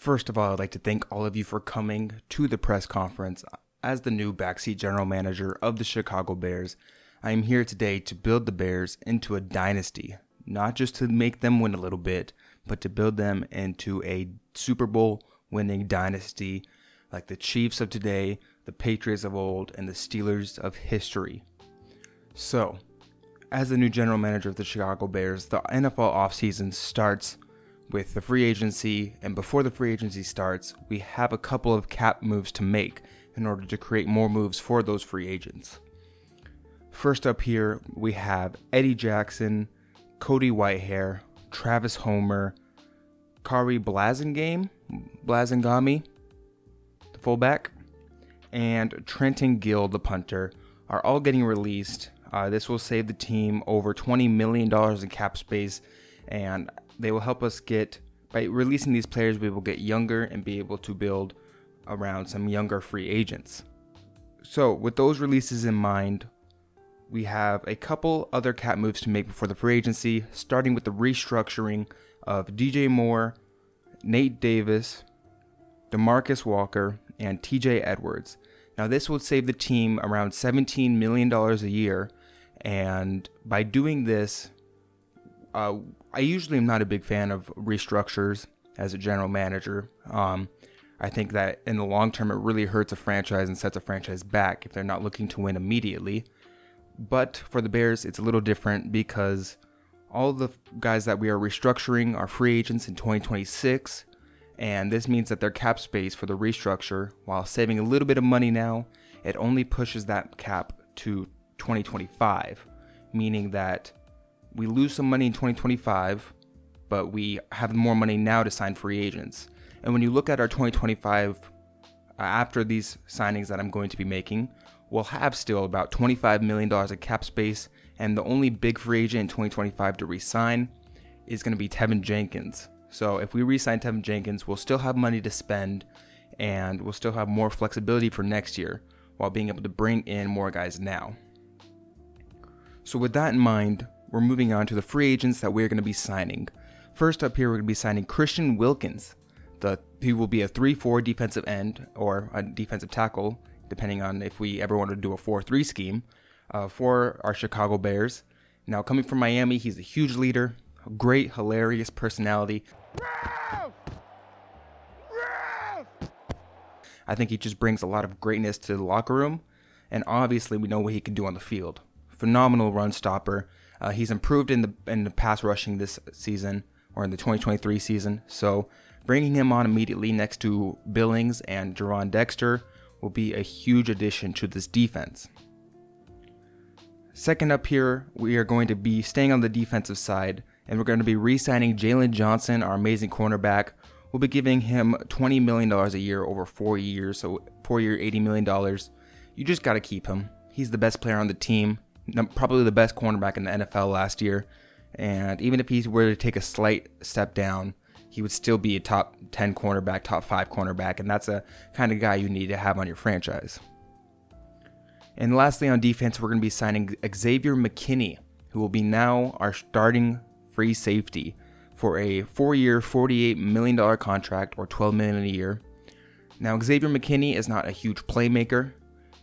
First of all, I'd like to thank all of you for coming to the press conference. As the new Backseat general manager of the Chicago Bears, I am here today to build the Bears into a dynasty, not just to make them win a little bit, but to build them into a Super Bowl winning dynasty like the Chiefs of today, the Patriots of old, and the Steelers of history. So, as the new general manager of the Chicago Bears, the NFL offseason starts with the free agency, and before the free agency starts, we have a couple of cap moves to make in order to create more moves for those free agents. First up here, we have Eddie Jackson, Cody Whitehair, Travis Homer, Kari Blasingame, the fullback, and Trenton Gill, the punter, are all getting released. This will save the team over $20 million in cap space, and they will help us by releasing these players, we will get younger and be able to build around some younger free agents. So with those releases in mind, we have a couple other cap moves to make before the free agency, starting with the restructuring of DJ Moore, Nate Davis, DeMarcus Walker, and TJ Edwards. Now this would save the team around $17 million a year, and by doing this, I usually am not a big fan of restructures as a general manager. I think that in the long term, it really hurts a franchise and sets a franchise back if they're not looking to win immediately. But for the Bears, it's a little different because all the guys that we are restructuring are free agents in 2026. And this means that their cap space for the restructure, while saving a little bit of money now, it only pushes that cap to 2025, meaning that we lose some money in 2025, but we have more money now to sign free agents. And when you look at our 2025, after these signings that I'm going to be making, we'll have still about $25 million of cap space, and the only big free agent in 2025 to re-sign is going to be Tevin Jenkins. So if we re-sign Tevin Jenkins, we'll still have money to spend, and we'll still have more flexibility for next year, while being able to bring in more guys now. So with that in mind, we're moving on to the free agents that we're going to be signing. First up here, we're going to be signing Christian Wilkins. He will be a 3-4 defensive end or a defensive tackle, depending on if we ever want to do a 4-3 scheme for our Chicago Bears. Now, coming from Miami, he's a huge leader, a great, hilarious personality. I think he just brings a lot of greatness to the locker room, and obviously we know what he can do on the field. Phenomenal run stopper. He's improved in the pass rushing this season, or in the 2023 season, so bringing him on immediately next to Billings and Jerron Dexter will be a huge addition to this defense. Second up here, we are going to be staying on the defensive side, and we're going to be re-signing Jalen Johnson, our amazing cornerback. We'll be giving him $20 million a year over 4 years, so 4 year, $80 million. You just got to keep him. He's the best player on the team. Probably the best cornerback in the NFL last year, and even if he were to take a slight step down, he would still be a top 10 cornerback, top 5 cornerback, and that's a kind of guy you need to have on your franchise. And lastly, on defense, we're going to be signing Xavier McKinney, who will be now our starting free safety for a 4-year, $48 million contract, or $12 million a year. Now, Xavier McKinney is not a huge playmaker.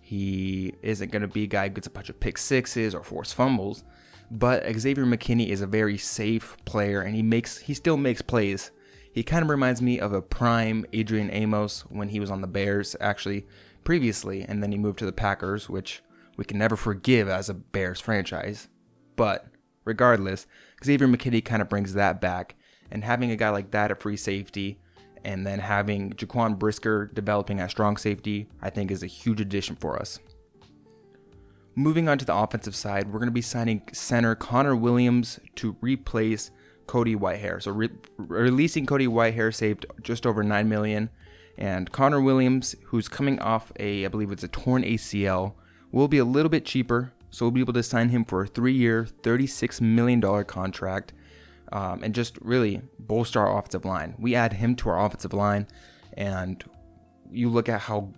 He isn't going to be a guy who gets a bunch of pick sixes or forced fumbles, but Xavier McKinney is a very safe player, and he still makes plays. He kind of reminds me of a prime Adrian Amos when he was on the Bears, actually, previously, and then he moved to the Packers, which we can never forgive as a Bears franchise. But regardless, Xavier McKinney kind of brings that back, and having a guy like that at free safety, and then having Jaquan Brisker developing at strong safety, I think is a huge addition for us. Moving on to the offensive side, we're going to be signing center Connor Williams to replace Cody Whitehair. So releasing Cody Whitehair saved just over $9 million. And Connor Williams, who's coming off I believe it's a torn ACL, will be a little bit cheaper. So we'll be able to sign him for a 3-year, $36 million contract. And just really bolster our offensive line. We add him to our offensive line, and you look at how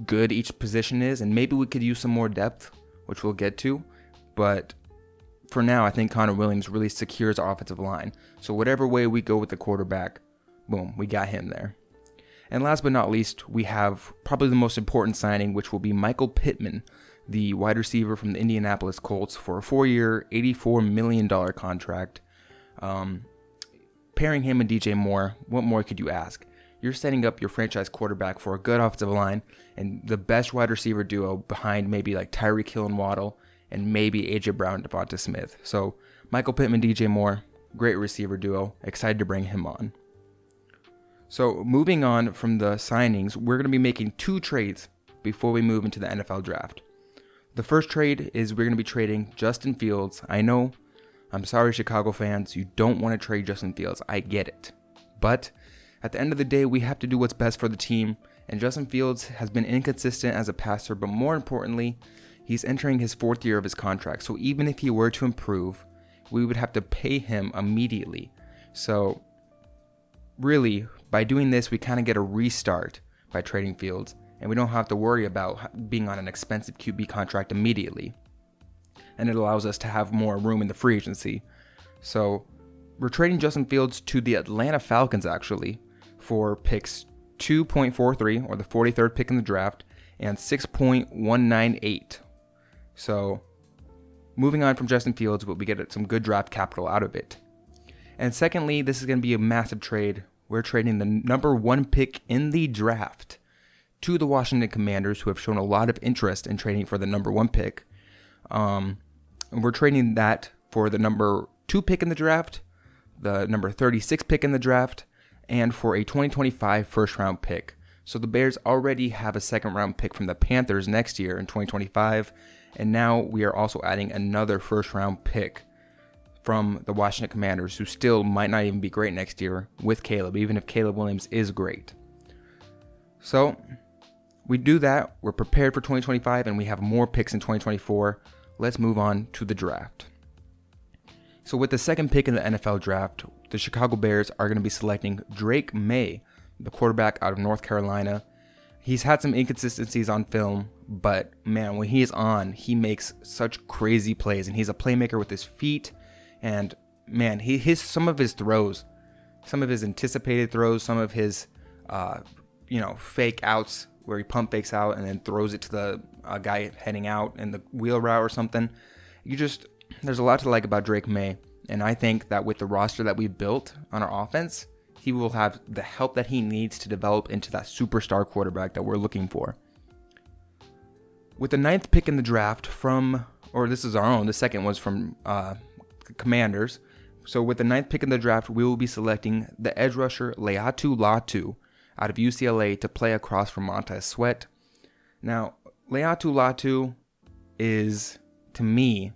good each position is, and maybe we could use some more depth, which we'll get to. But for now, I think Connor Williams really secures our offensive line. So whatever way we go with the quarterback, boom, we got him there. And last but not least, we have probably the most important signing, which will be Michael Pittman, the wide receiver from the Indianapolis Colts, for a 4-year, $84 million contract. Pairing him and DJ Moore, what more could you ask? You're setting up your franchise quarterback for a good offensive line and the best wide receiver duo behind maybe like Tyreek Hill and Waddle and maybe A.J. Brown and Devonta Smith. So Michael Pittman, DJ Moore, great receiver duo. Excited to bring him on. So moving on from the signings, we're going to be making 2 trades before we move into the NFL draft. The first trade is we're going to be trading Justin Fields. I know, I'm sorry Chicago fans, you don't want to trade Justin Fields. I get it. But at the end of the day, we have to do what's best for the team, and Justin Fields has been inconsistent as a passer, but more importantly, he's entering his 4th year of his contract. So even if he were to improve, we would have to pay him immediately. So really, by doing this, we kind of get a restart by trading Fields, and we don't have to worry about being on an expensive QB contract immediately. And it allows us to have more room in the free agency. So we're trading Justin Fields to the Atlanta Falcons, actually, for picks 2.43, or the 43rd pick in the draft, and 6.198. So moving on from Justin Fields, we get some good draft capital out of it. And secondly, this is going to be a massive trade. We're trading the number 1 pick in the draft to the Washington Commanders, who have shown a lot of interest in trading for the number 1 pick. And we're trading that for the number 2 pick in the draft, the number 36 pick in the draft, and for a 2025 first round pick. So the Bears already have a 2nd round pick from the Panthers next year in 2025, and now we are also adding another first round pick from the Washington Commanders, who still might not even be great next year with Caleb, even if Caleb Williams is great. So we do that, we're prepared for 2025, and we have more picks in 2024. Let's move on to the draft. So with the 2nd pick in the NFL draft, the Chicago Bears are going to be selecting Drake May, the quarterback out of North Carolina. He's had some inconsistencies on film, but man, when he is on, he makes such crazy plays, and he's a playmaker with his feet. And man, some of his throws, some of his anticipated throws, some of his fake outs where he pump fakes out and then throws it to the guy heading out in the wheel route or something. There's a lot to like about Drake May, and I think that with the roster that we built on our offense, he will have the help that he needs to develop into that superstar quarterback that we're looking for. With the 9th pick in the draft this is our own, the second was from Commanders. So with the 9th pick in the draft, we will be selecting the edge rusher Laiatu Latu out of UCLA to play across from Montez Sweat. Now, Laiatu Latu is, to me,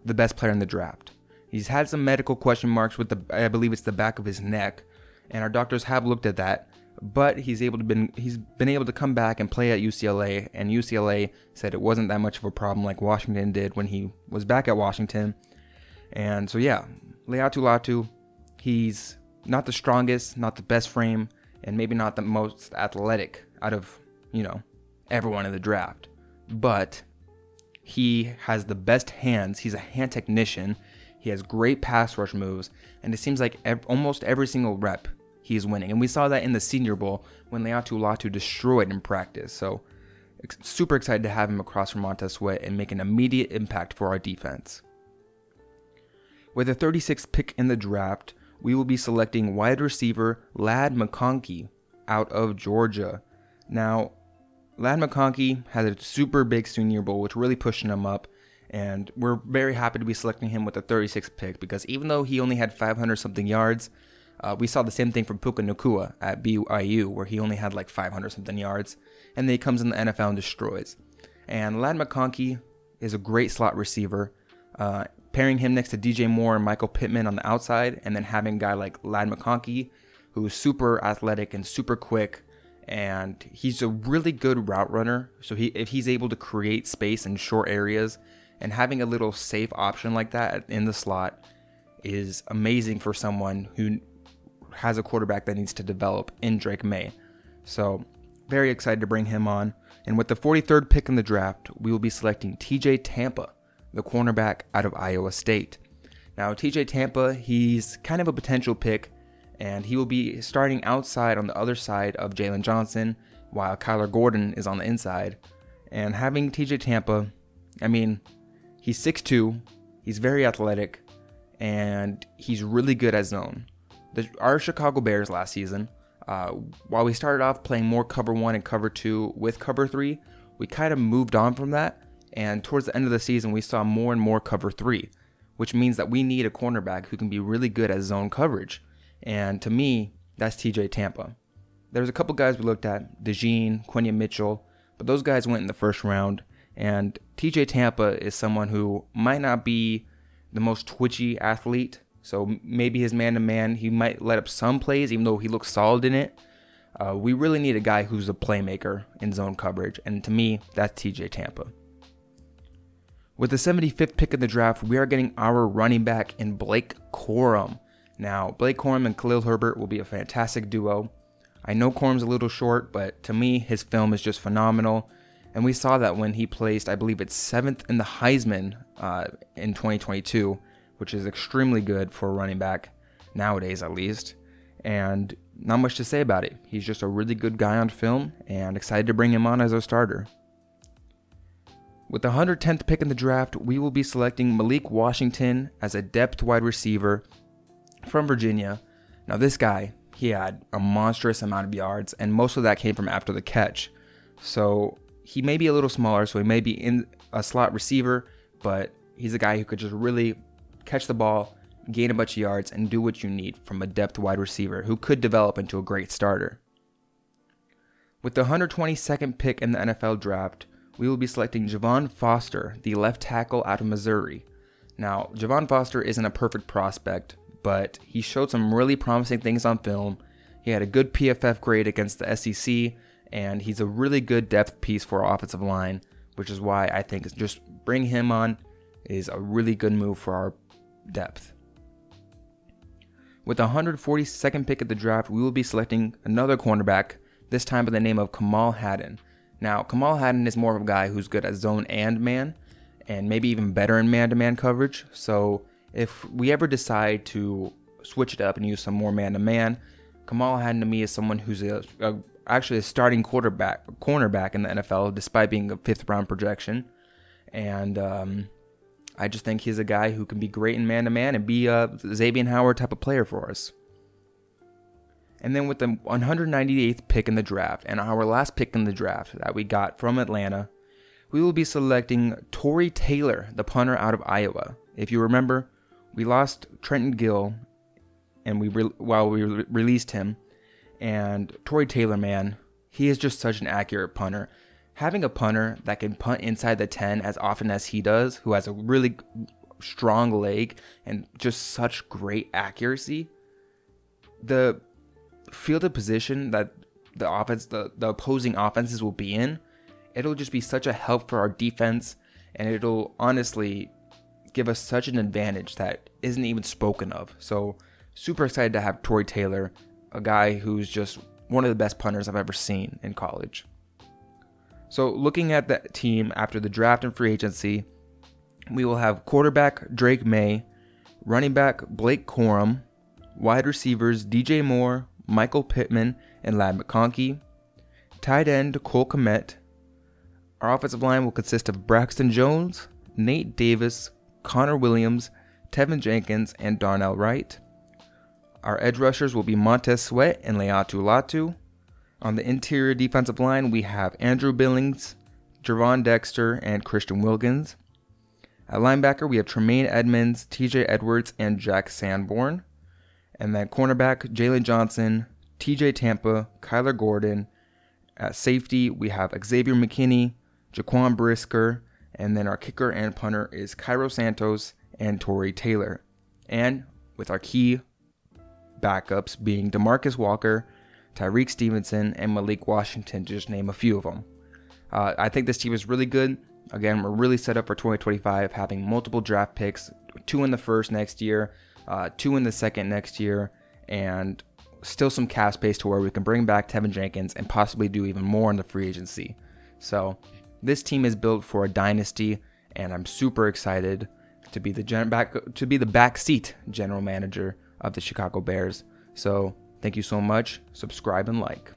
the best player in the draft. He's had some medical question marks with I believe it's the back of his neck, and our doctors have looked at that, but he's been able to come back and play at UCLA, and UCLA said it wasn't that much of a problem like Washington did when he was back at Washington. And so yeah, Laiatu Latu, he's not the strongest, not the best frame, and maybe not the most athletic out of, everyone in the draft, but he has the best hands. He's a hand technician. He has great pass rush moves, and it seems like almost every single rep he's winning. And we saw that in the Senior Bowl when Laiatu Latu destroyed in practice. So super excited to have him across from Montez Sweat and make an immediate impact for our defense. With the 36th pick in the draft, we will be selecting wide receiver Ladd McConkey out of Georgia. Now, Ladd McConkey had a super big Senior Bowl, which really pushed him up, and we're very happy to be selecting him with the 36th pick, because even though he only had 500-something yards, we saw the same thing from Puka Nacua at BYU, where he only had like 500-something yards, and then he comes in the NFL and destroys. And Ladd McConkey is a great slot receiver. Pairing him next to DJ Moore and Michael Pittman on the outside, and then having a guy like Ladd McConkey, who's super athletic and super quick, and he's a really good route runner. So if he's able to create space in short areas, and having a little safe option like that in the slot is amazing for someone who has a quarterback that needs to develop in Drake May. So very excited to bring him on. And with the 43rd pick in the draft, we will be selecting TJ Tampa, the cornerback out of Iowa State. Now, TJ Tampa, he's kind of a potential pick and he will be starting outside on the other side of Jalen Johnson, while Kyler Gordon is on the inside. And having TJ Tampa, I mean, he's 6'2", he's very athletic, and he's really good at zone. Our Chicago Bears last season, while we started off playing more cover 1 and cover 2 with cover 3, we kind of moved on from that, and towards the end of the season we saw more and more cover 3, which means that we need a cornerback who can be really good at zone coverage. And to me, that's TJ Tampa. There's a couple guys we looked at, DeJean, Quenya Mitchell, but those guys went in the first round. And TJ Tampa is someone who might not be the most twitchy athlete. So maybe his man-to-man, he might let up some plays, even though he looks solid in it. We really need a guy who's a playmaker in zone coverage. And to me, that's TJ Tampa. With the 75th pick in the draft, we are getting our running back in Blake Corum. Now, Blake Corum and Khalil Herbert will be a fantastic duo. I know Corum's a little short, but to me, his film is just phenomenal. And we saw that when he placed, I believe it's 7th in the Heisman in 2022, which is extremely good for a running back, nowadays at least. And not much to say about it. He's just a really good guy on film, and excited to bring him on as our starter. With the 110th pick in the draft, we will be selecting Malik Washington as a depth wide receiver from Virginia. Now this guy, he had a monstrous amount of yards, and most of that came from after the catch. So he may be a little smaller, so he may be in a slot receiver, but he's a guy who could just really catch the ball, gain a bunch of yards, and do what you need from a depth wide receiver who could develop into a great starter. With the 122nd pick in the NFL draft, we will be selecting Javon Foster, the left tackle out of Missouri. Now, Javon Foster isn't a perfect prospect, but he showed some really promising things on film. He had a good PFF grade against the SEC, and he's a really good depth piece for our offensive line, which is why I think just bring him on is a really good move for our depth. With the 142nd pick at the draft, we will be selecting another cornerback, this time by the name of Kamal Hadden. Now, Kamal Hadden is more of a guy who's good at zone and man, and maybe even better in man-to-man coverage. So if we ever decide to switch it up and use some more man-to-man, Kamal Hadden to me is someone who's actually a starting cornerback in the NFL, despite being a 5th round projection. And I just think he's a guy who can be great in man-to-man and be a Xavier Howard type of player for us. And then with the 198th pick in the draft, and our last pick in the draft that we got from Atlanta, we will be selecting Tory Taylor, the punter out of Iowa. If you remember, we lost Trenton Gill and we released him. And Tory Taylor, man, he is just such an accurate punter. Having a punter that can punt inside the 10 as often as he does, who has a really strong leg and just such great accuracy, the field of position that the opposing offenses will be in, it'll just be such a help for our defense, and it'll honestly give us such an advantage that isn't even spoken of. So super excited to have Tory Taylor, a guy who's just one of the best punters I've ever seen in college. So looking at the team after the draft and free agency, we will have quarterback Drake May, running back Blake Corum, wide receivers DJ Moore, Michael Pittman, and Ladd McConkey, tight end Cole Kmet. Our offensive line will consist of Braxton Jones, Nate Davis, Connor Williams, Tevin Jenkins, and Darnell Wright. Our edge rushers will be Montez Sweat and Leatu Latu. On the interior defensive line, we have Andrew Billings, Jervon Dexter, and Christian Wilkins. At linebacker, we have Tremaine Edmonds, TJ Edwards, and Jack Sanborn. And then cornerback, Jalen Johnson, TJ Tampa, Kyler Gordon. At safety, we have Xavier McKinney, Jaquan Brisker, and then our kicker and punter is Cairo Santos and Tory Taylor. And with our key backups being DeMarcus Walker, Tyreek Stevenson, and Malik Washington, to just name a few of them. I think this team is really good. Again, we're really set up for 2025, having multiple draft picks, 2 in the first next year, 2 in the second next year, and still some cap space to where we can bring back Tevin Jenkins and possibly do even more in the free agency. So this team is built for a dynasty, and I'm super excited to be the backseat general manager of the Chicago Bears. So thank you so much. Subscribe and like.